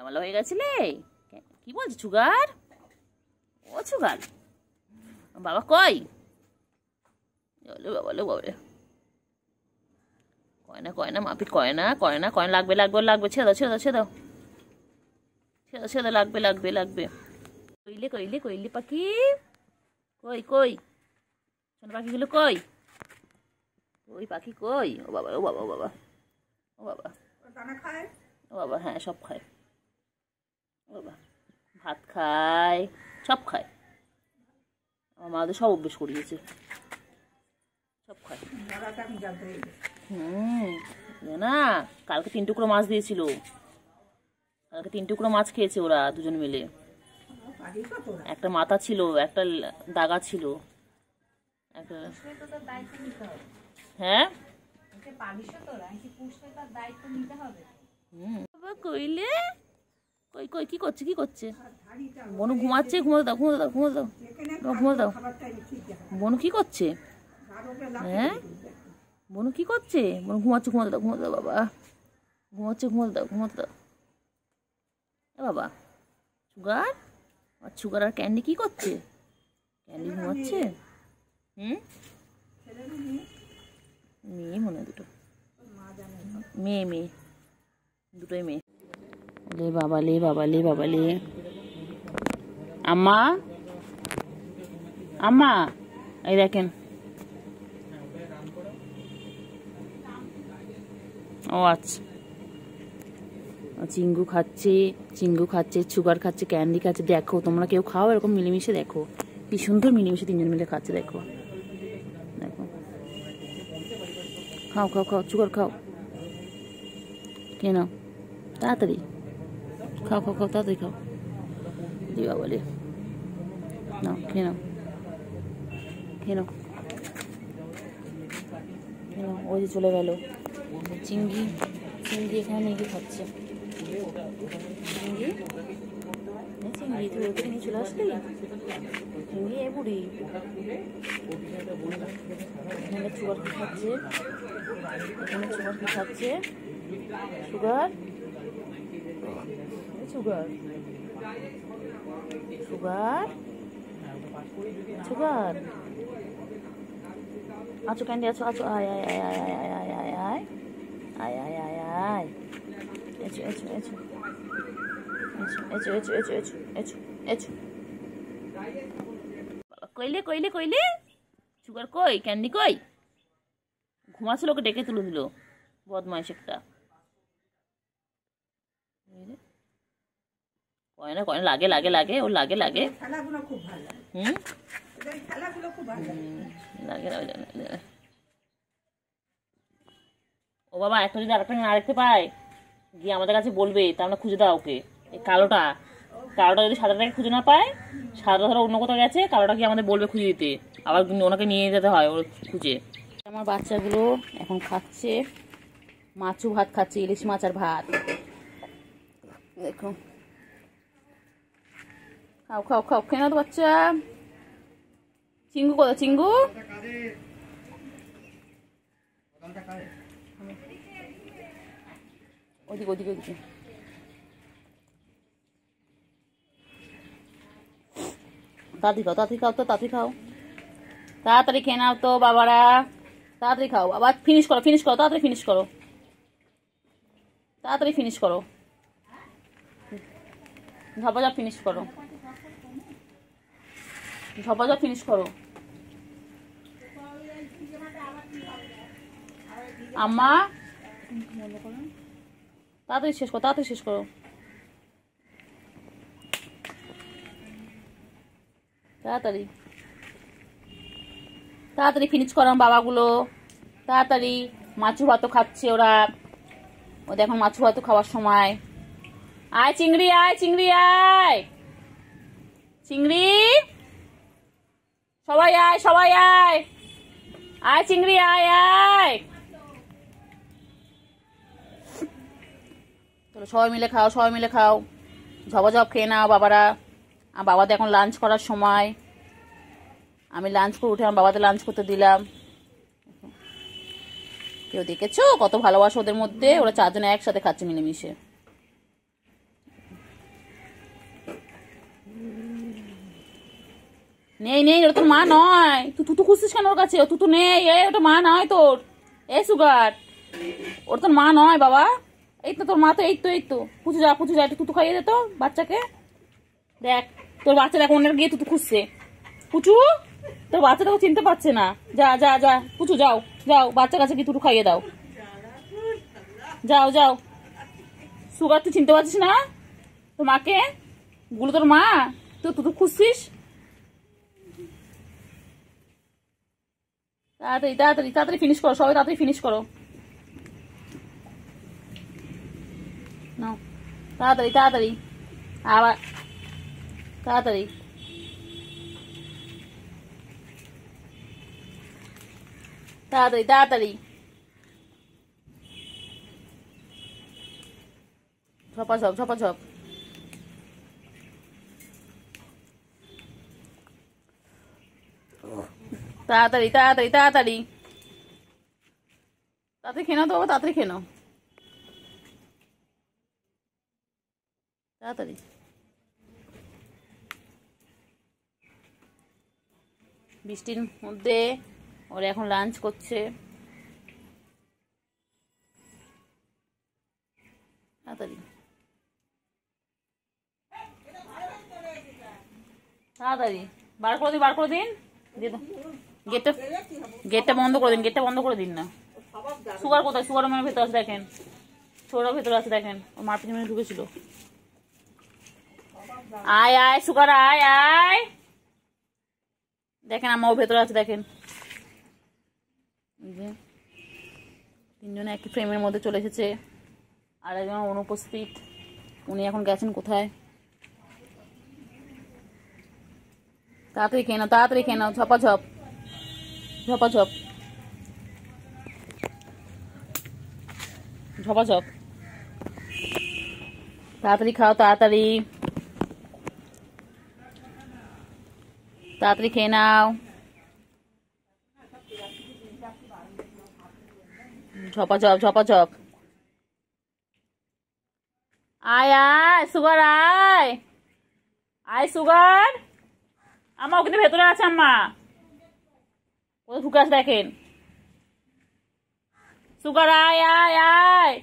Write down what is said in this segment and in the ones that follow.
ভালো হয়ে গেছিলে? কি বলছো সুগার? ও সুগার, বাবা কই? বাবা বাবা, কয় না মাপিট, কয় না লাগবে লাগবে লাগবে, ছেড়ে দাও ছেড়ে দাও ছেড়ে দাও ছেড়ে দাও ছেড়ে দাও, লাগবে লাগবে লাগবে। কইলে কইলে কইলে পাখি কই কই, শোনো পাখিগুলো কই? ওই পাখি কই? ও বাবা ও বাবা ও বাবা ও বাবা, ও বাবা হ্যাঁ সব খায়, ও বাবা ভাত খায় সব খায়, আমার মা সব অভ্যেস করিয়েছে, সব খায়। না কালকে 3 টুকরো মাছ দিয়েছিল, কালকে 3 টুকরো মাছ খেয়েছে ওরা দুজন মিলে। একটা মাথা ছিল, একটা দাগা ছিল, একটা হ্যাঁ কইলে কই কই কি করছে কি করছে? বনু ঘুমাচ্ছে, ঘুমোতে দাও ঘুমোতে দাও ঘুমোতে দাও ঘুমোতে দাও। বনু কি করছে? হ্যাঁ বনু কি করছে? বনু ঘুমাচ্ছে, ঘুমোতে দাও ঘুমোতে দাও বাবা, ঘুমাচ্ছে ঘুমোতে দাও ঘুমোতে দাও। এ বাবা সুগার, আর সুগার আর ক্যান্ডি কি করছে? ক্যান্ডি ঘুমাচ্ছে। মেয়ে মনে হয় দুটো, মেয়ে মেয়ে দুটোই মেয়ে। লে বাবা লে বাবা লে বাবা লে, আম্মা আম্মা এই দেখেন, ও আচ্ছা চিঙ্গু খাচ্ছে, চিঙ্গু খাচ্ছে, সুগার খাচ্ছে, ক্যান্ডি খাচ্ছে। দেখো তোমরা কেউ খাও এরকম মিলেমিশে, দেখো কি সুন্দর মিলেমিশে 3 জন মিলে খাচ্ছে, দেখো দেখো, খাও খাও খাও সুগার খাও, খেয়ে নাও তাড়াতাড়ি, খাও খাও খাও তাড়াতাড়ি খাও, দিবা বলে নাও খেয়ে নাও খেয়ে নাও খেয়ে নাও। ওই যে চলে গেল চিংড়ি, চিংড়ি এখানে নিয়ে গিয়ে খাচ্ছে, চিংড়ি চিংড়ি তুই ওকে নিয়ে চলে আসলি, চিংড়ি এ বুড়ি এখানে সুগার কি খাচ্ছে, এখানে সুগার কি খাচ্ছে, সুগার সুগার সুগার সুগার, আছো ক্যান্ডি আছো আছো, আয় আয় আয় আয় আয় আয় আয় আয় আয় আয় আয় আয়, এছো এছো এছো এছো এছো এছো এছো এছো এছো। কইলে কইলে কইলে সুগার কই, ক্যান্ডি কই? ঘুমাচ্ছিল, ওকে ডেকে তুলে দিল, বদমাইশ একটা। কয় না লাগে লাগে লাগে, ওর লাগে লাগে, লাগে লাগে। ও বাবা একটা যদি আরেকটা না দেখতে পায় গিয়ে আমাদের কাছে বলবে, তা আমরা খুঁজে দাও ওকে। এই কালোটা, কালোটা যদি সাদাটাকে খুঁজে না পায়, সাদা ধরো অন্য কোথাও গেছে, কালোটা গিয়ে আমাদের বলবে খুঁজে দিতে, আবার ওনাকে নিয়ে যেতে হয় ওর খুঁজে। আমার বাচ্চাগুলো এখন খাচ্ছে মাছু ভাত খাচ্ছে, ইলিশ মাছ আর ভাত, দেখো খাও খাও খাও, খেয়ে না তো বাচ্চা। চিঙ্গু কোথায়? চিঙ্গু ওদিকে ওদিকে ওদিকে, তাড়াতাড়ি খাও তাড়াতাড়ি খাও তো তাড়াতাড়ি খাও, তাড়াতাড়ি খেয়ে নাও তো বাবারা, তাড়াতাড়ি খাও, আবার ফিনিশ করো ফিনিশ করো, তাড়াতাড়ি ফিনিশ করো, তাড়াতাড়ি ফিনিশ করো, ঝপাঝপ ফিনিশ করো, ঝপাঝপ ফিনিশ করো। আম্মা তাড়াতাড়ি শেষ করো, তাড়াতাড়ি শেষ করো, তাড়াতাড়ি তাড়াতাড়ি ফিনিশ করো বাবাগুলো, তাড়াতাড়ি। মাছু ভাতও খাচ্ছে ওরা, ও দেখো মাছু ভাতও খাওয়ার সময়। আয় চিংড়ি আয়, চিংড়ি আয়, চিংড়ি সবাই আয় সবাই আয়, আয় চিংড়ি আয় আয়, চলো সবাই মিলে খাও সবাই মিলে খাও, ঝপাঝপ খেয়ে নাও বাবারা। আর বাবাদের এখন লাঞ্চ করার সময়, আমি লাঞ্চ করে উঠে আমার বাবাদের লাঞ্চ করতে দিলাম। কেউ দেখেছো কত ভালোবাসা ওদের মধ্যে, ওরা 4 জনে একসাথে খাচ্ছে মিলেমিশে। নেই নেই, ওটা তোর মা নয়। তুই তুতু খুঁজছিস কেন ওর কাছে? ও তুতু নেই, ওটা মা নয় তোর। সুগার, ওটা তোর মা নয় বাবা। এই তো তোর মা তো, এই তো পুচু যা একটু তুতু খাইয়ে দে তো বাচ্চাকে। দেখ তোর বাচ্চা দেখ অন্যের গিয়ে তুতু খুঁজছে। পুচু, তোর বাচ্চা তোকে চিনতে পারছে না। যা যা যা পুচু, যাও যাও বাচ্চার কাছে গিয়ে তুতু খাইয়ে দাও। যাও যাও। সুগার, তুই চিনতে পারছিস না তোর মাকে? গুলো তোর মা, তুই তুতু খুঁজছিস। তাড়াতাড়ি তাড়াতাড়ি তাড়াতাড়ি ফিনিশ করো, সবাই তাড়াতাড়ি ফিনিশ করো। নাও তাড়াতাড়ি তাড়াতাড়ি, আবার তাড়াতাড়ি তাড়াতাড়ি তাড়াতাড়ি। ঝপাঝপ ঝপাঝপ। তাড়াতাড়ি তাড়াতাড়ি তাড়াতাড়ি তাড়াতাড়ি খেয়ে নাও তো বাবা, তাড়াতাড়ি খেয়ে নাও তাড়াতাড়ি। বৃষ্টির মধ্যে ওরা এখন লাঞ্চ করছে। তাড়াতাড়ি তাড়াতাড়ি বার করে দিন, বার করে দিন। গেটটা গেটটা বন্ধ করে দিন, গেটটা বন্ধ করে দিন না। সুগার কোথায়? সুগার রুমের ভেতর আছে দেখেন, ছোটরা ভেতরে আছে দেখেন, ওর মার পিছনে ঢুকেছিল। আয় আয় সুগার, আয় আয়। দেখেন আমার ভেতরে আছে দেখেন। তিনজনে একই ফ্রেমের মধ্যে চলে এসেছে, আর একজন অনুপস্থিত। উনি এখন গেছেন কোথায়? তাড়াতাড়ি খেয়ে নাও, তাড়াতাড়ি খেয়ে নাও, ঝপাঝপ ঝপাঝপ ঝপাঝপ। তাড়াতাড়ি খাও, তাড়াতাড়ি তাড়াতাড়ি খেয়ে নাও, ঝপাঝপ ঝপাঝপ। আয় আয় সুগার, আয় আয় সুগার। আম্মা ওখানে ভেতরে আছে, আম্মা কোথায় ঢুকে আছে দেখেন। সুগার আয় আয় আয়,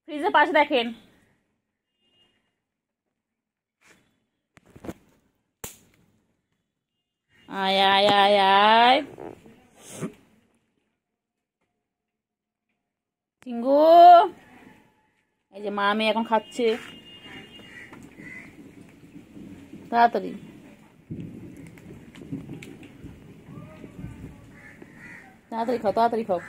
ফ্রিজের পাশে দেখেন। আয় আয় আয় আয় চিঙ্গু। এই যে মা মেয়ে এখন খাচ্ছে। তাড়াতাড়ি তাড়াতাড়ি খাও, তাড়াতাড়ি খাও।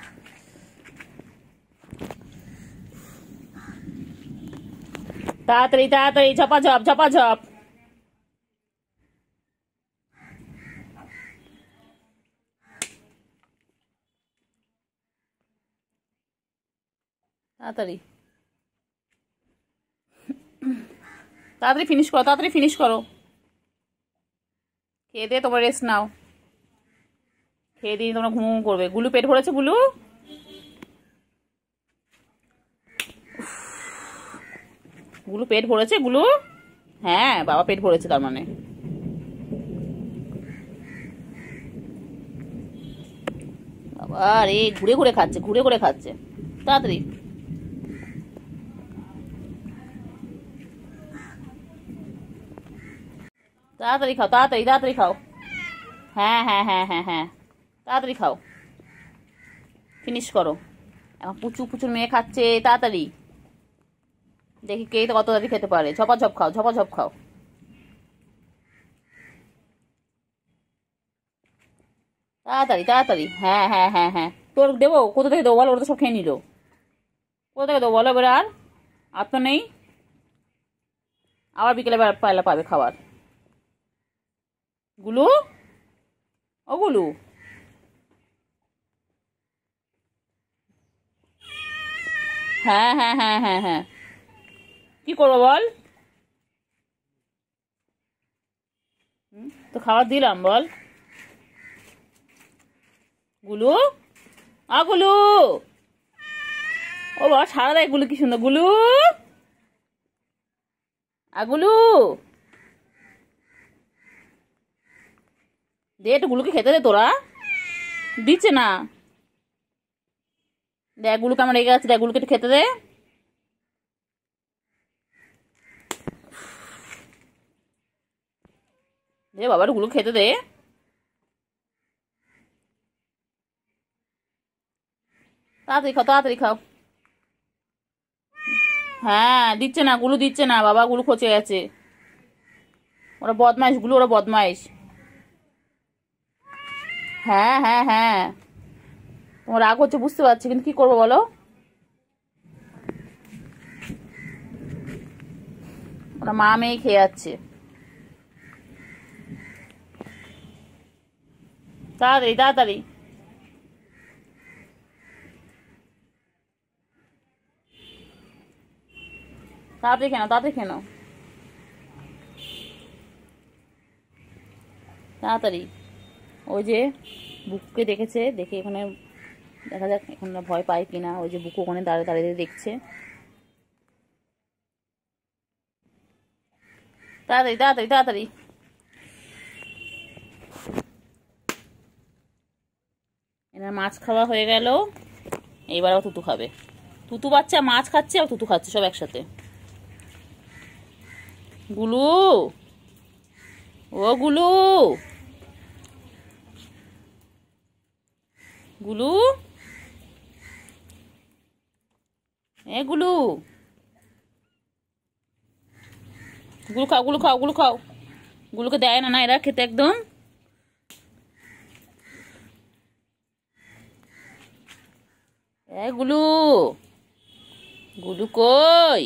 তাড়াতাড়ি তাড়াতাড়ি ঝপাঝপ ঝপাঝপ। তাড়াতাড়ি তাড়াতাড়ি ফিনিশ করো, তাড়াতাড়ি ফিনিশ করো। খেয়ে দিয়ে তোমরা রেস্ট নাও, খেয়ে দিয়ে তোমরা ঘুম করবে। গুলু পেট ভরেছে? গুলু গুলু পেট ভরেছে? গুলু, হ্যাঁ বাবা পেট ভরেছে তার মানে। বাবা রে, ঘুরে ঘুরে খাচ্ছে, ঘুরে ঘুরে খাচ্ছে। তাড়াতাড়ি তাড়াতাড়ি খাও, তাড়াতাড়ি তাড়াতাড়ি খাও। হ্যাঁ হ্যাঁ হ্যাঁ হ্যাঁ হ্যাঁ, তাড়াতাড়ি খাও, ফিনিশ করো। এখন পুচু পুচুর মেয়ে খাচ্ছে, তাড়াতাড়ি দেখি কে তো কত তাড়াতাড়ি খেতে পারে। ঝপাঝপ খাও, ঝপাঝপ খাও। তাড়াতাড়ি তাড়াতাড়ি, হ্যাঁ হ্যাঁ হ্যাঁ হ্যাঁ। তোর দেবো? কোথা থেকে দেবো বলো? ওরা তো সব খেয়ে নিল। কোথা থেকে দেবো বলো এবার? আর তো নেই, আবার বিকেলে পায়লা পাবে খাবার। গুলু, ও গুলু, হ্যাঁ হ্যাঁ হ্যাঁ হ্যাঁ হ্যাঁ, কি করবো বল? তো খাবার দিলাম, বল। গুলু, আ গুলু, ও বাবা সারা দেয় গুলু, কি সুন্দর। গুলু, আগুলু, দে একটু গুলুকে খেতে দে। তোরা দিচ্ছে না, দেখ গুলুকে আমার রেগে আছে, দেখ গুলুকে একটু খেতে দে। দে বাবা একটু গুলু খেতে দে। তাড়াতাড়ি খাও, তাড়াতাড়ি খাও। হ্যাঁ দিচ্ছে না, গুলু দিচ্ছে না বাবা, গুলু খচে গেছে। ওরা বদমাইশ গুলো, ওরা বদমাইশ। হ্যাঁ হ্যাঁ হ্যাঁ, তোমার রাগ হচ্ছে বুঝতে পারছি, কিন্তু কি করবো বলো, ওরা মা মেয়ে খেয়ে যাচ্ছে। তাড়াতাড়ি তাড়াতাড়ি। তাড়াতাড়ি খেয়ে নাও, তাড়াতাড়ি খেয়ে নাও, তাড়াতাড়ি। ওই যে বুকুকে দেখেছে, দেখে এখানে দেখা যাক এখন ভয় পায় কিনা। ওই যে বুকু ওখানে দাঁড়িয়ে দাঁড়িয়ে দেখছে। তাড়াতাড়ি তাড়াতাড়ি তাড়াতাড়ি। এনার মাছ খাওয়া হয়ে গেল, এইবার আবার তুতু খাবে। তুতু বাচ্চা মাছ খাচ্ছে আর তুতু খাচ্ছে সব একসাথে। গুলু, ও গুলু, গুলু, এ গুলু, গুলু খাও, গুলু খাও, গুলু খাও। গুলুকে দেয় না, না এরা খেতে একদম। এ গুলু, গুলু কই?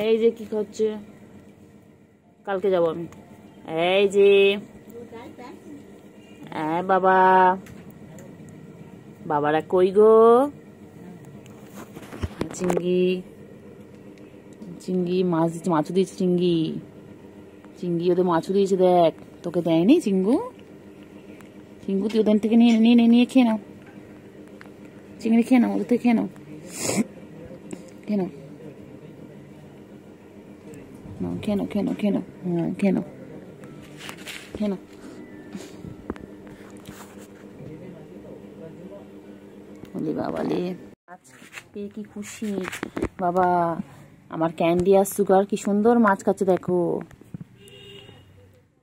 এই যে কি হচ্ছে, কালকে যাবো আমি। এই যে বাবা, বাবারা কই গো? চিংড়ি, চিংড়ি মাছ দিচ্ছে, মাছও দিয়েছে চিংড়ি। চিংড়ি ওদের মাছও দিয়েছে, দেখ তোকে দেয়নি চিঙ্গু? চিঙ্গু তুই ওদের থেকে নিয়ে নিয়ে নিয়ে খেয়ে নাও, চিংড়ি খেয়ে নাও, ওদের থেকে খেয়ে নাও, খেয়ে নাও, খেয়ে নাও, খেয়ে নাও, খেয়ে নাও, হ্যাঁ খেয়ে নাও, খেয়ে নাও। বলি বাবালে, আজকে কি খুশি বাবা, আমার ক্যান্ডি আর সুগার কি সুন্দর মাছ খাচ্ছে দেখো।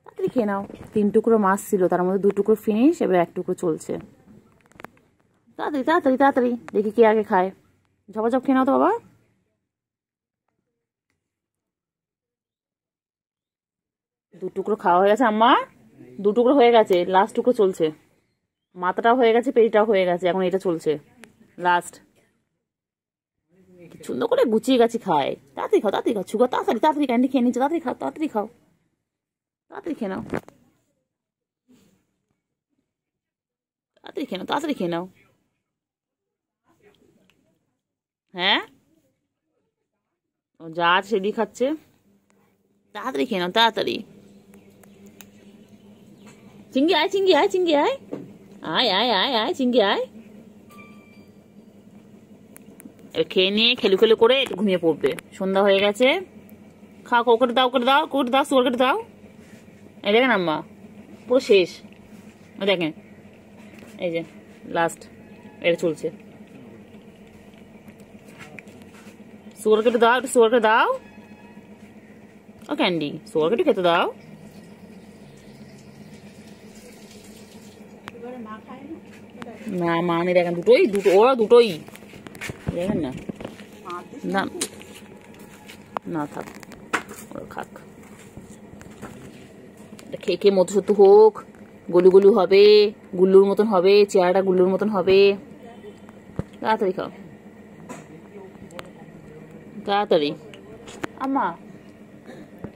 তাড়াতাড়ি খেয়ে নাও, 3 টুকরো মাছ ছিল, তার মধ্যে 2 টুকরো ফিনিশ, এবার 1 টুকরো চলছে। তাড়াতাড়ি তাড়াতাড়ি তাড়াতাড়ি, দেখি কে আগে খায়। ঝপাঝপ খেয়ে নাও তো বাবা। 2 টুকরো খাওয়া হয়ে গেছে আম্মা, 2 টুকরো হয়ে গেছে, লাস্ট টুকরো চলছে। মাথাটাও হয়ে গেছে, পেটটাও হয়ে গেছে, এখন এটা চলছে লাস্ট। সুন্দর করে গুছিয়ে গেছি খায়। তাড়াতাড়ি খাও, তাড়াতাড়ি খাও, সুগার তাড়াতাড়ি তাড়াতাড়ি ক্যান্ডি খেয়ে নিচ্ছে, তাড়াতাড়ি খাও, তাড়াতাড়ি খাও, তাড়াতাড়ি খেয়ে নাও, তাড়াতাড়ি খেয়ে নাও, তাড়াতাড়ি খেয়ে নাও। হ্যাঁ ও যা আছে সেদিকে খাচ্ছে, তাড়াতাড়ি খেয়ে নাও, তাড়াতাড়ি। চিঙ্গি আয়, চিঙ্গি আয়, চিঙ্গি আয়, আয় আয় আয় আয়, চিঙ্গি আয়। এবার খেয়ে নিয়ে খেলু খেলু করে একটু ঘুমিয়ে পড়বে, সন্ধ্যা হয়ে গেছে। খাও, কোকরে দাও, করে দাও, কোকরে দাও, সুগার কেটে দাও। এই দেখেন আম্মা, পুরো শেষ, দেখেন এই যে লাস্ট, এটা চলছে। সুগার কেটে দাও, একটু সুগার কেটে দাও। ও ক্যান্ডি, সুগার কেটে খেতে দাও। না মা নেই, দেখেন দুটোই, ওরা দুটোই দেখেন না, না না থাক, ওরা খাক। খেয়ে খেয়ে মতো সত্য হোক, গলু গলু হবে, গুল্লুর মতন হবে, চেহারাটা গুল্লুর মতন হবে। তাড়াতাড়ি খাও, তাড়াতাড়ি আম্মা,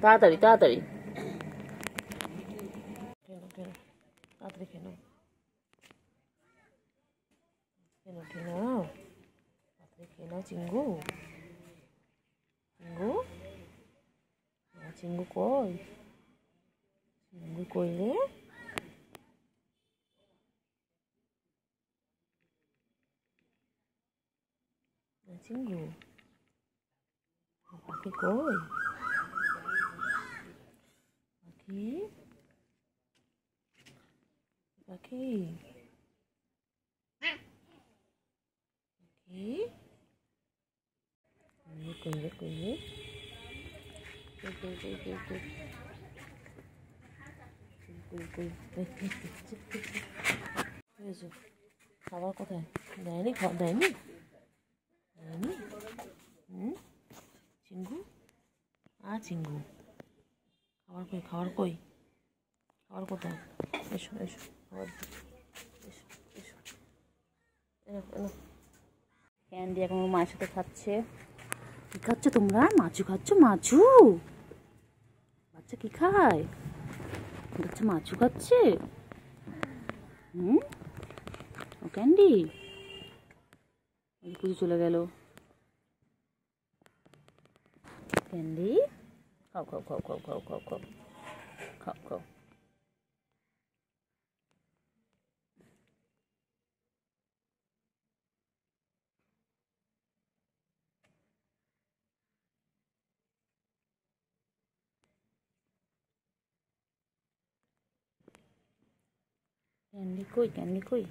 তাড়াতাড়ি তাড়াতাড়ি, তাড়াতাড়ি খেয়ে নাও, খেয়ে নাও, তাড়াতাড়ি খেয়ে নাও। চিঙ্গু, চিঙ্গু, চিঙ্গু কই? চিঙ্গু কই রে? চিঙ্গু পাখি কই? পাখি পাখি পাখি কই রে কই রে খাবার কোথায় দেয়নি খাবার দেয়নি দেয়নি চিঙ্গু চিঙ্গু খাবার কই খাবার কই খাবার কোথায় এসো এসো খাবার এসো এসো এনো এনো ক্যান্ডি এখন মায়ের সাথে খাচ্ছে কি খাচ্ছ তোমরা মাছু খাচ্ছ মাছু বাচ্চা কি খায় বাচ্চা মাছু খাচ্ছে ও ক্যান্ডি পুজো চলে গেল ক্যান্ডি খাও খাও খাও খাও খাও খাও খাও খাও খাও ক্যান্ডি কই ক্যান্ডি কই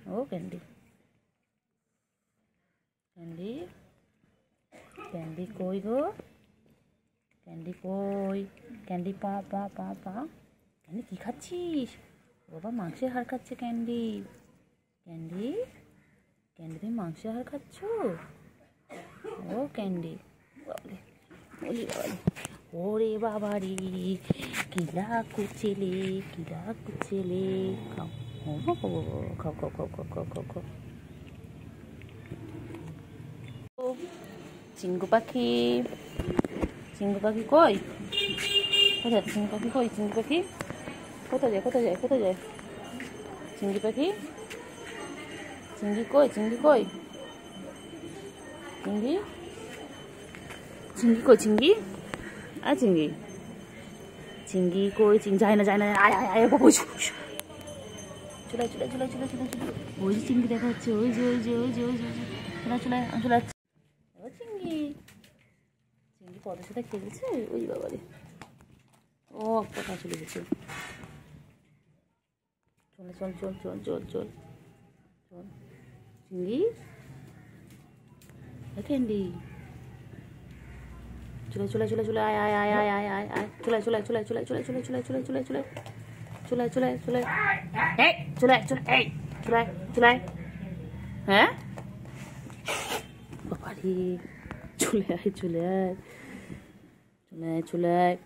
ও ক্যান্ডি ক্যান্ডি ক্যান্ডি কই গো ক্যান্ডি কই ক্যান্ডি পা পা পা পা ক্যান্ডি কী খাচ্ছিস বাবা মাংসের হাড় খাচ্ছে ক্যান্ডি ক্যান্ডি ক্যান্ডি তুমি মাংসের হাড় খাচ্ছ ও ক্যান্ডি বাবারে বলি বাবারে ওরে বাবারে কিরা কুচেলে খাও খাও খাও খাও খাও খাও খাও খাও চিঙ্গু পাখি কই কোথায় চিঙ্গু পাখি কই চিঙ্গু পাখি কোথায় যায় কোথায় যায় কোথায় যায় চিঙ্গি পাখি চিঙ্গি কই চিঙ্গি কই চিঙ্গি চিঙ্গি কই চিঙ্গি চিঙ্গি চিঙ্গি কই চিঙ্গি যায় না আয় আয় আয় বাবু চলে ওই যে চিঙ্গি দেখা যাচ্ছে ওই যে চলে ও চিঙ্গি পদের সাথে খেলছে ওই বাবারে ও কোথায় চলে গেছে চল চিঙ্গি ক্যান্ডি চলে আয় হ্যাঁ বাবারে চলে আয়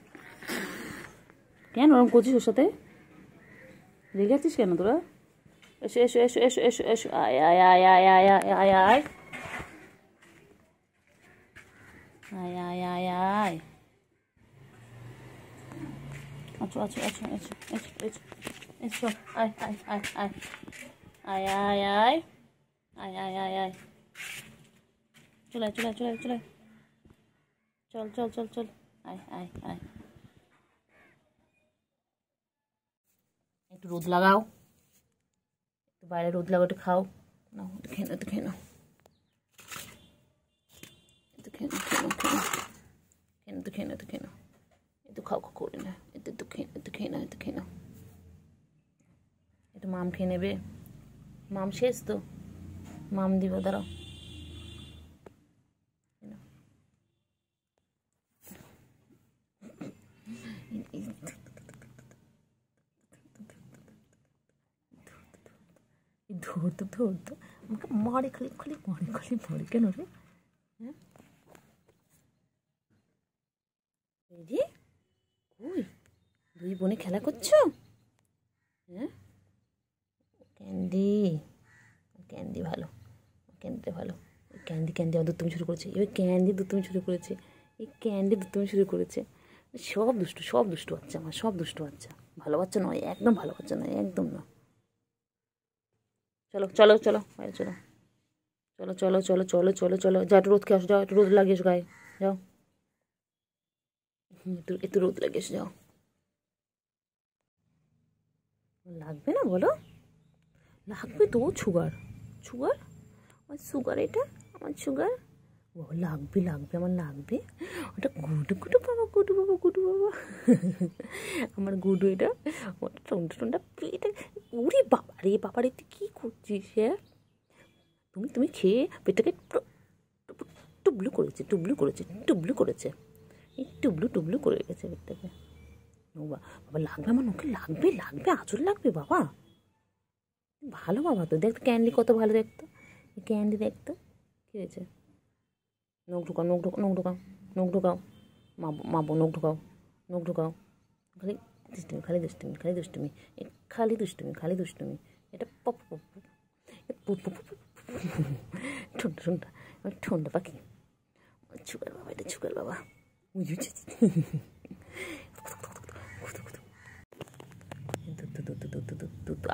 কেন ওরকম করছিস ওর সাথে রেগে আছিস কেন তোরা এসো আয় আচ্ছা চলে চল আয় একটু রোদ লাগাও একটু বাইরে রোদ লাগাও একটু খাও না একটু খেয়ে নাও একটু খাও করে না একটু খেয়ে নাও একটু মাম খেয়ে নেবে মাম শেষ তো মাম দিব দাঁড়াও ধর আমাকে মারে খালি মারে কেন রে হ্যাঁ ওই দুই বোনে খেলা করছো হ্যাঁ ক্যান্ডি ভালো ক্যান্ডি আমার দুষ্টুমি শুরু করেছে এবার ক্যান্ডি দুষ্টুমি শুরু করেছে সব দুষ্টু বাচ্চা আমার সব দুষ্টু বাচ্চা ভালো বাচ্চা নয় একদম ভালো বাচ্চা নয় একদম না চলো বাইরে চলো যা একটু রোদ খেয়ে আসো যাও একটু রোদ লাগিয়ে এসো গায়ে যাও একটু রোদ লাগিয়ে এসো যাও লাগবে না বলো লাগবে তো সুগার আমার সুগার লাগবে লাগবে, আমার লাগবে। ওটা গুডু গুডু বাবা, গুডু বাবা, গুডু বাবা, আমার গুডু এটা। ওটা টোনটা টোনটা পেটে। উরে বাবা রে, বাবা রে, তুই কী করছিস? হ্যাঁ, তুমি খেয়ে পেটটাকে টুবলু করেছে, টুবলু করেছে, টুবলু করেছে, এই টুবলু টুবলু করে রেখেছে পেটটাকে। বাবা লাগবে, আমার ওকে লাগবে, লাগবে, আঁচল লাগবে বাবা। ভালো বাবা তো, দেখতো ক্যান্ডি কত ভালো দেখতো, ক্যান্ডি দেখতো। কী হয়েছে? নখ ঢুকাও, নখ ঢুকাও, নখ ঢুকাও, নখ ঢুকাও, মাবো, নখ ঢুকাও, নখ ঢুকাও। খালি দুষ্টুমি, খালি দুষ্টুমি, খালি দুষ্টুমি, খালি দুষ্টুমি, খালি দুষ্টুমি। এটা পপ পপ, ঠোঁটা ঠোঁটা, ঠোঁটা পাখি, ছুগার বাবা, এটা ছুগার বাবা।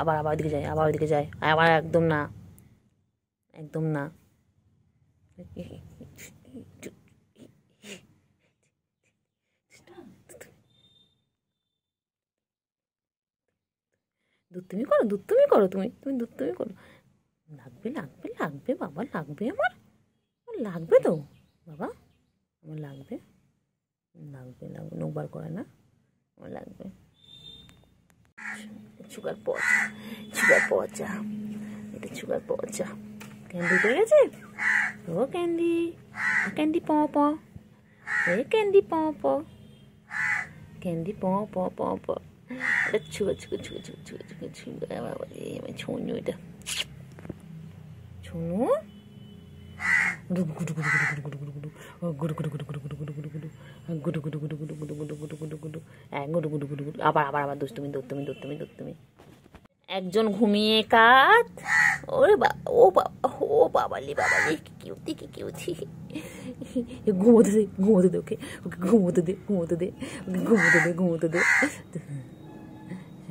আবার আবার ওইদিকে যায়, আবার ওইদিকে যায়, আবার একদম না, একদম না। দুধ করো, দুধ করো, তুমি দুধ করো। লাগবে লাগবে লাগবে বাবা, লাগবে আমার, আমার লাগবে তো বাবা, আমার লাগবে, লাগবে লাগবে, নোবার করে না, আমার লাগবে। সুগার পচা, সুগার পচা, এটা সুগার পচা। ক্যান্ডি পেয়ে গেছে? ও ক্যান্ডি, ক্যান্ডি প প, এ ক্যান্ডি প প, ক্যান্ডি প প প প। এটা ছুগা ছুগা ছুগা ছুগা ছুগা ছুগা ছুগা, বাবা রে, আমার ছোনু, এটা ছোনু। আবার আবার আবার দুষ্টুমি, দুষ্টুমি, দুষ্টুমি, দুষ্টুমি। একজন ঘুমিয়ে কাত। ওরে বাবা, ও বাবা, ও বাবালি, বাবালি, কি কিউটি, কি কিউটি। ঘুমোতে দে, ঘুমোতে দে, ওকে, ওকে ঘুমোতে দে, ঘুমোতে দে, ওকে ঘুমোতে দে, ঘুমোতে দে।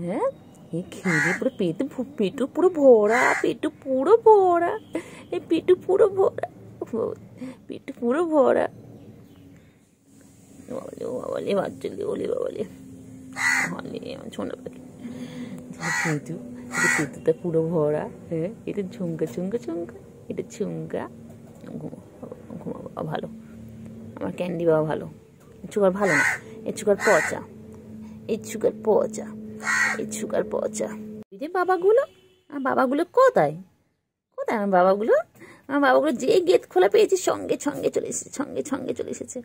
হ্যাঁ, এই খেয়ে পুরো পেটু পুরো ভরা, পেটু পুরো ভরা, এই পেটু পুরো ভরা, পেটু পুরো ভরা। বাবালে, ও বাবালে, বাচ্চালে, ওলে বাবালে, হলে আমার ছোনা পাখি। পেটু, পেটুটা পুরো ভরা। হ্যাঁ, এটা ঝুমকা ঝুমকা ঝুমকা, এটা ঝুমকা। ঘুমো ঘুমো বাবা, ভালো, আমার ক্যান্ডি বাবা ভালো। সুগার ভালো না, এই সুগার পচা, এই সুগার পচা, এই সুগার পচা। এই যে বাবাগুলো, আমার বাবাগুলো কোথায়, কোথায় আমার বাবাগুলো? আমার বাবাগুলো যে গেট খোলা পেয়েছি সঙ্গে সঙ্গে চলে এসেছে, সঙ্গে সঙ্গে চলে এসেছে।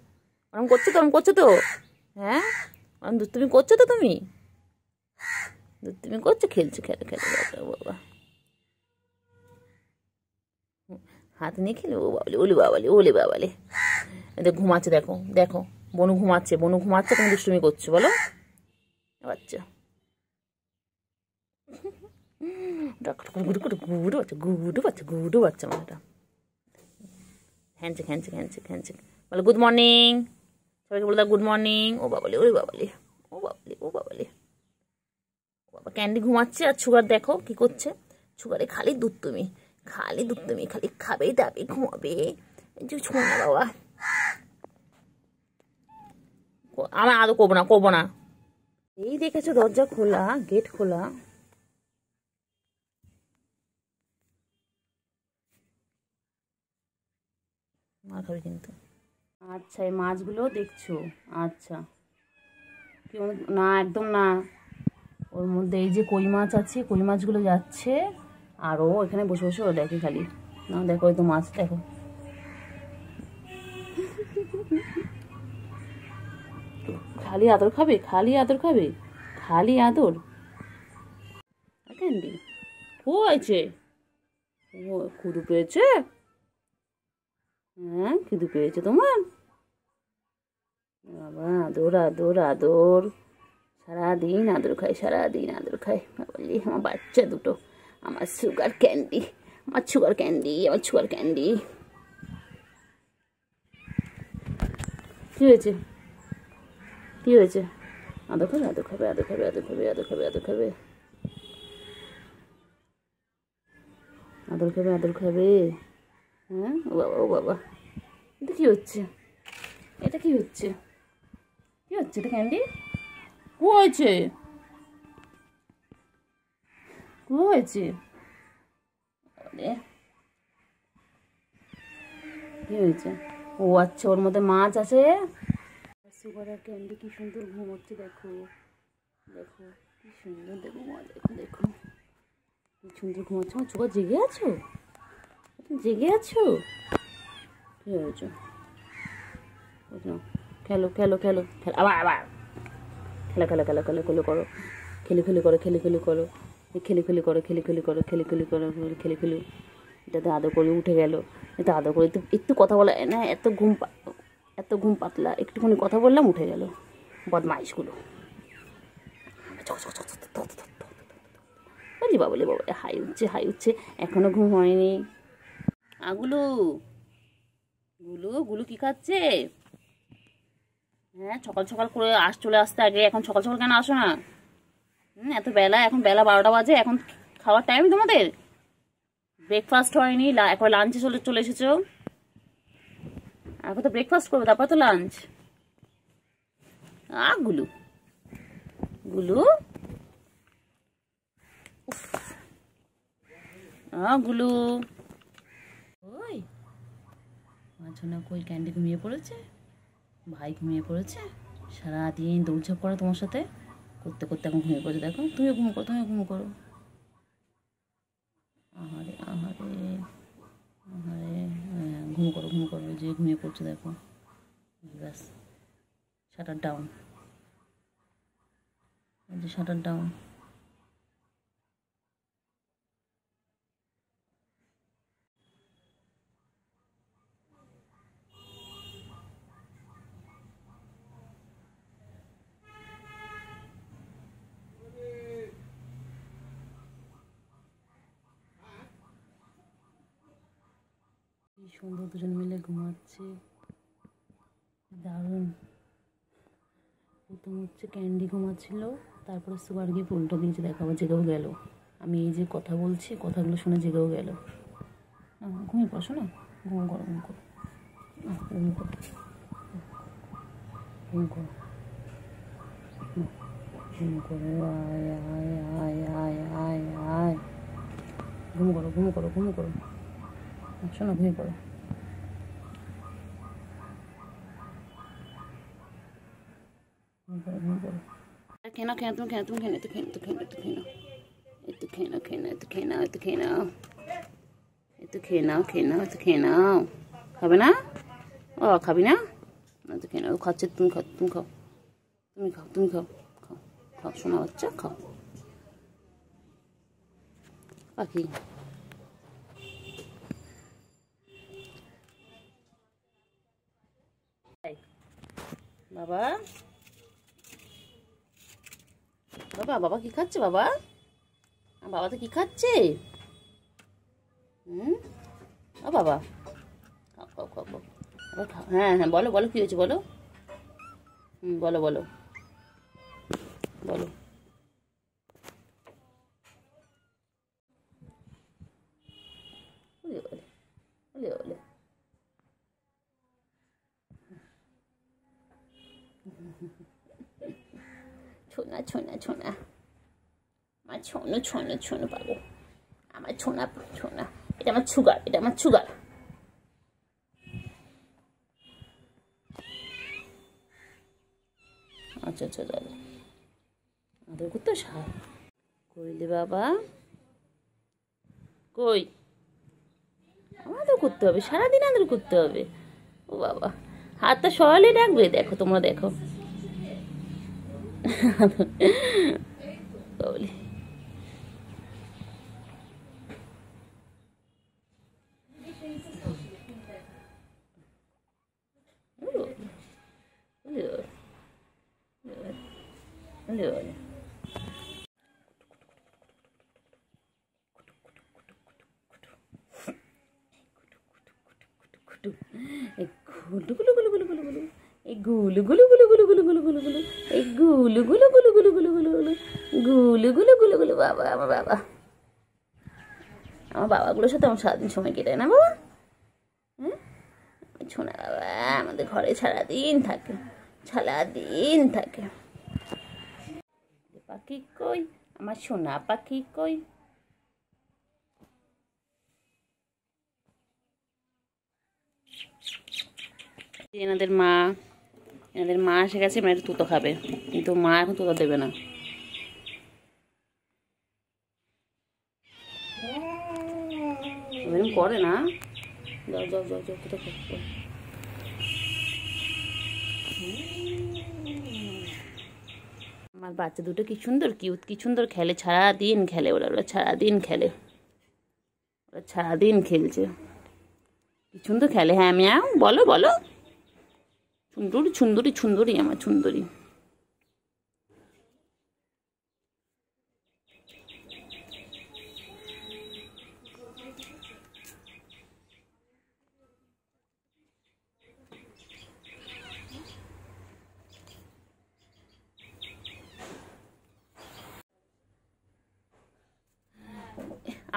ওরম করছো তো, ওরম করছো তো? হ্যাঁ, ওরম তুমি করছো তো, তুমি তুমি করছো, খেলছো, খেলে খেলে বাবা, হাত নিয়ে খেলে। ও বাবালে, ওলে বাবালে, ওলে বাবালে। এদের ঘুমাচ্ছে, দেখো দেখো, বনু ঘুমাচ্ছে, বনু ঘুমাচ্ছে, তুমি দুষ্টুমি করছো বলো বাচ্চা। গুডু বাচ্চা, গুডু বাচ্চা, গুডু বাচ্চা, আমার এটা হ্যান্ডশেক, হ্যান্ডশেক, হ্যান্ডশেক, হ্যান্ডশেক। বলে গুড মর্নিং, সবাইকে বলে দাও গুড মর্নিং। ও বাবালে, ওরে বাবালে, ও বাবালে, ও বাবালে, ও বাবা। ক্যান্ডি ঘুমাচ্ছে, আর সুগার দেখো কি করছে। সুগারে খালি দুধ, তুমি খালি দুধ, তুমি খালি খাবে, দাবে, ঘুমাবে। যে শোনা বাবা, আমি আদৌ করবো না, করবো না। এই দেখেছো দরজা খোলা, গেট খোলা। মার খাবে কিন্তু। আচ্ছা, এই মাছগুলো দেখছো? আচ্ছা, কেউ না, একদম না। ওর মধ্যে এই যে কই মাছ আছে, কই মাছগুলো যাচ্ছে, আর ও এখানে বসে বসে ও দেখে খালি। না দেখো, ওই তো মাছ দেখো। খালি আদর খাবে, খালি আদর খাবে, খালি আদর। ক্যান্ডি ও আছে, ও খুদু পেয়েছে। হ্যাঁ, খিদু পেয়েছে তোমার? বাবা, আদর আদর আদর, সারাদিন আদর খাই, সারাদিন আদর খাই। বলি আমার বাচ্চা দুটো, আমার সুগার ক্যান্ডি, আমার সুগার ক্যান্ডি, আমার সুগার ক্যান্ডি। কি হয়েছে, কি হয়েছে? আদর খাবে, আদর খাবে, আদর খাবে, আদর খাবে, আদর খাবে, আদর খাবে, আদর খাবে, আদর খাবে। হ্যাঁ, ও বাবা, ও বাবা, এটা কি হচ্ছে, এটা কি হচ্ছে, কি হচ্ছে এটা? ক্যান্ডি কু হয়েছে, কু হয়েছে, কি হয়েছে? ও আচ্ছা, ওর মধ্যে মাছ আছে। সুগারের ক্যান্ডি কি সুন্দর ঘুমোচ্ছে, দেখো দেখো কি সুন্দর, দেখো মা, দেখো দেখো কি সুন্দর ঘুমোচ্ছে। আমার সুগার জেগে আছো, তুমি জেগে আছো? কি হয়েছে? খেলো খেলো খেলো খেলো, আবার আবার খেলো খেলো খেলো খেলো খেলো করো, খেলি খেলি করো, খেলি খেলি করো, খেলি খেলি করো, খেলি খেলি করো, খেলি খেলি করো, খেলি খেলি। এটাতে আদর করে উঠে গেল, এটা আদর করে একটু কথা বলা না, এত ঘুম পাতলা, একটুখানি কথা বললাম উঠে গেল। বদমাইশগুলো। বলি বাবা, বলি বাবা, হাই উঠছে হাই উঠছে, এখনো ঘুম হয়নি। গুলু গুলু গুলু কি খাচ্ছে? হ্যাঁ, সকাল সকাল করে চলে আসতে আগে, এখন সকাল সকাল কেন আসো না? এত বেলা, এখন বেলা 12টা বাজে, এখন খাওয়ার টাইম তোমাদের? ব্রেকফাস্ট হয়নি, এখন লাঞ্চে চলে এসেছো। এখন তো ব্রেকফাস্ট করবে, তারপর তো লাঞ্চ। গুলু গুলু গুলু, ওই মাঝখানে কই ক্যান্ডি ঘুমিয়ে পড়েছে, ভাই ঘুমিয়ে পড়েছে, সারাদিন দৌড়ঝাঁপ করে তোমার সাথে করতে করতে এখন ঘুমিয়ে পড়েছে। দেখো, তুমিও ঘুম করো, তুমিও ঘুম করো। আহারে আহারে আহারে, ঘুম করো ঘুম করো, যে ঘুমিয়ে পড়ছে দেখো। ব্যাস, শাটার ডাউন, শাটার ডাউন। কি সুন্দর দুজন মিলে ঘুমাচ্ছে, দারুণ। প্রথম হচ্ছে ক্যান্ডি ঘুমাচ্ছিল, তারপরে সুগার গিয়ে উল্টো দিয়েছে, দেখাবো জেগেও গেল। আমি এই যে কথা বলছি, কথাগুলো শুনে জেগেও গেল। ঘুমিয়ে পড়ো না, ঘুম করো ঘুম করো, ঘুম করো ঘুম করো ঘুম করো, আয় আয় আয় আয় আয় আয়, ঘুম করো ঘুম করো ঘুম করো, শোনো ঘুমিয়ে পড়ো। খেয়ে নাও, খেয়ে তুমি খেয়ে তুমি খেয়ে নাও, একটু খেয়ে নাও, একটু খেয়ে নাও, একটু খেয়ে নাও, খেয়ে নাও, একটু খেয়ে নাও, একটু খেয়ে নাও, একটু খেয়ে নাও, খেয়ে নাও, একটু খেয়ে নাও। খাবে না? ও খাবি না? একটু খেয়ে নাও, খাচ্ছে, তুমি খাও, তুমি খাও, তুমি খাও, তুমি খাও, খাও খাও, শোনা বাচ্চা, খাও। পাখি বাবা, বাবা, বাবা কি খাচ্ছে? বাবা, বাবা তো কি খাচ্ছে? ও বাবা, খাও খাও খাও খাও, খাও। হ্যাঁ হ্যাঁ, বলো বলো, কি হয়েছে বলো। বলো বলো বলো। বলে বলে বলে বলে, ছোনা ছোনা ছোনা, আমার ছোনো ছোনো ছোনো পাবো, আমার ছোনা ছোনা, এটা আমার সুগার, এটা আমার সুগার। আচ্ছা আচ্ছা, দাদা আদর করতে কইলে বাবা, কই আদর করতে হবে, সারাদিন আদর করতে হবে। ও বাবা, হাতটা সরালে ডাকবে, দেখো তোমরা দেখো। বলি গুলু গুলু গুলু গুলু গুলু গুলু, এই গুলু গুলু গুলু গুলু গুলু গুলু গুলু গুলু, এই গুলু গুলু গুলু গুলু গুলু গুলু গুলু, গুলু গুলু গুলু গুলু। বাবা, আমার বাবা, আমার বাবাগুলোর সাথে আমার সারাদিন সময় কেটে না বাবা। হ্যাঁ, ছোনা বাবা আমাদের ঘরে সারাদিন থাকে, সারাদিন থাকে। পাখি কই, আমার সোনা পাখি কই? এনাদের মা এসে গেছে, মানে একটু তুতো খাবে, কিন্তু মা এখন তুতো দেবে না। এরকম করে না, যাও যাও যাও যাও, তুতো খাবে। আমার বাচ্চা দুটো কি সুন্দর কিউট, কি সুন্দর খেলে, সারাদিন খেলে ওরা সারাদিন খেলে, ওরা সারাদিন খেলছে, কি সুন্দর খেলে। হ্যাঁ ম্যাও, বলো বলো, সুন্দরী সুন্দরী সুন্দরী আমার সুন্দরী।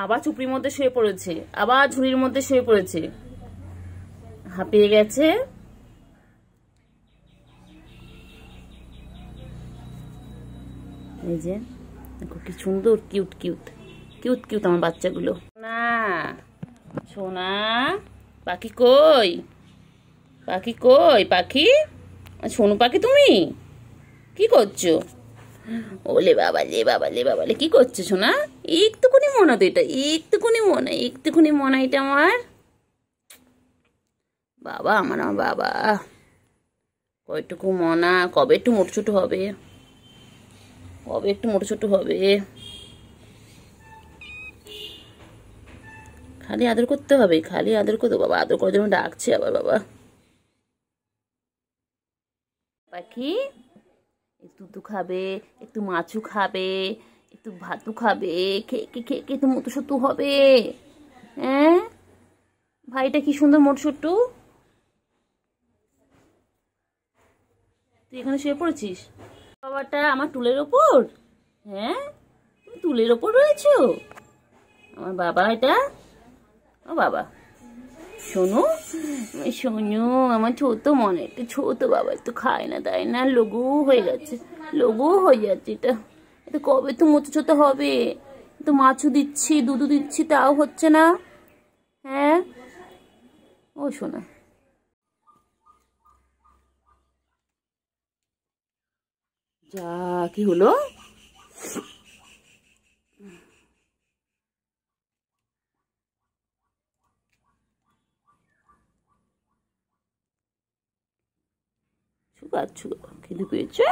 আবার চুপড়ির মধ্যে শুয়ে পড়েছে, আবার ঝুড়ির মধ্যে শুয়ে পড়েছে, হাঁপিয়ে গেছে। এই যে দেখো কি সুন্দর কিউট কিউট কিউট কিউট আমার বাচ্চাগুলো। না সোনা, পাখি কই, পাখি কই, পাখি সোনু পাখি, তুমি কি করছো? ওলে বাবা লে বাবা লে বাবা লে, কি করছো সোনা? একটুকুনি মনে তো এটা, একটুকুনি মনে এটা আমার বাবা, আমার বাবা। কয়টুকু মনা, কবে একটু মোটো ছোটো হবে, কবে একটু মোটো ছোটো হবে। খালি আদর করতে হবে, খালি আদর করতে, বাবা আদর করার জন্য ডাকছে আবার বাবা। পাখি একটু দুধ খাবে, একটু মাছু খাবে, একটু ভাতু খাবে, খেয়ে খেয়ে খেয়ে তো মোটু সটু হবে। হ্যাঁ ভাইটা কি সুন্দর মোটু সটু। তুই এখানে শুয়ে পড়েছিস বাবাটা আমার টুলের ওপর? হ্যাঁ তুমি টুলের ওপর রয়েছো আমার বাবা, এটা ও বাবা। শোনো শোনো, আমার ছোট মনে একটু ছোট বাবা, একটু খায় না দেয় না, লঘু হয়ে যাচ্ছে, লঘু হয়ে যাচ্ছে এটা, এটা কবে তো মোচো ছোট হবে, তো মাছও দিচ্ছি দুধও দিচ্ছি তাও হচ্ছে না। হ্যাঁ ও শোনা, যা কি হলো? সুগার সুগার খিদে পেয়েছে।